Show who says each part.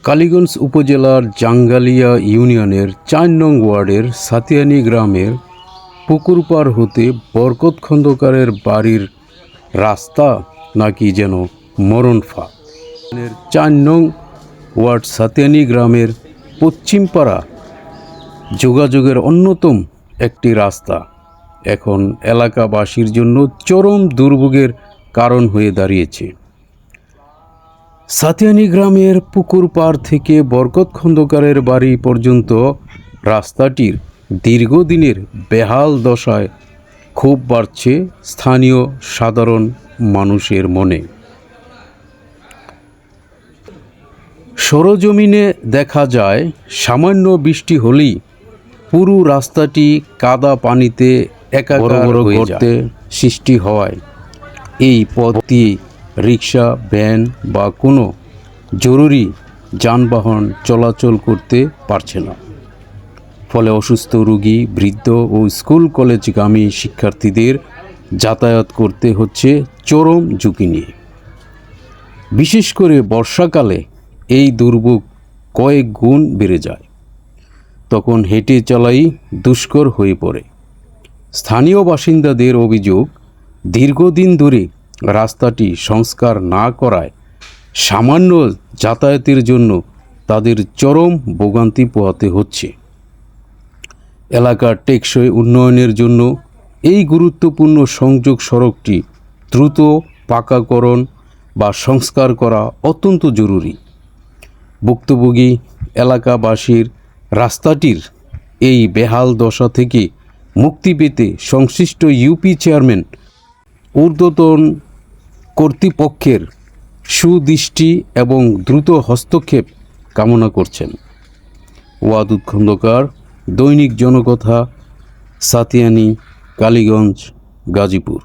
Speaker 1: কালীগঞ্জ উপজেলার জাঙ্গালিয়া ইউনিয়নের ৪ নং ওয়ার্ডের সাতিয়ানি গ্রামের পুকুর পার হতে বরকত খন্দকারের বাড়ির রাস্তা নাকি যেন মরণ ফাঁদ। ৪ নং ওয়ার্ড সাতিয়ানি গ্রামের পশ্চিমপাড়া যোগাযোগের অন্যতম একটি রাস্তা এখন এলাকাবাসীর জন্য চরম দুর্ভোগের কারণ হয়ে দাঁড়িয়েছে। সাতিয়ানি গ্রামের পুকুর পাড় থেকে বরকত খন্দকারের বাড়ি পর্যন্ত রাস্তাটির দীর্ঘদিনের বেহাল দশায় ক্ষোভ বাড়ছে স্থানীয় সাধারণ মানুষের মনে। সরজমিনে দেখা যায়, সামান্য বৃষ্টি হলেই পুরো রাস্তাটি কাদা পানিতে একাকার হয়ে যায়। সৃষ্টি হওয়ায় এই পথ দিয়ে রিক্সা, ভ্যান বা কোনো জরুরি যানবাহন চলাচল করতে পারছে না। ফলে অসুস্থ রোগী, বৃদ্ধ ও স্কুল কলেজগামী শিক্ষার্থীদের যাতায়াত করতে হচ্ছে চরম ঝুঁকি নিয়ে। বিশেষ করে বর্ষাকালে এই দুর্ভোগ কয়েক গুণ বেড়ে যায়। তখন হেঁটে চলাই দুষ্কর হয়ে পড়ে। স্থানীয় বাসিন্দাদের অভিযোগ, দীর্ঘদিন ধরে রাস্তাটি সংস্কার না করায় সামান্য যাতায়াতের জন্য তাদের চরম ভোগান্তি পোহাতে হচ্ছে। এলাকার টেকসই উন্নয়নের জন্য এই গুরুত্বপূর্ণ সংযোগ সড়কটি দ্রুত পাকাকরণ বা সংস্কার করা অত্যন্ত জরুরি। ভুক্তভোগী এলাকাবাসীর রাস্তাটির এই বেহাল দশা থেকে মুক্তি পেতে সংশ্লিষ্ট ইউপি চেয়ারম্যান ঊর্ধ্বতন কর্তৃপক্ষের সুদৃষ্টি এবং দ্রুত হস্তক্ষেপ কামনা করছেন। ওয়াদুদ খন্দকার, দৈনিক জনকথা, সাতিয়ানি, কালীগঞ্জ, গাজীপুর।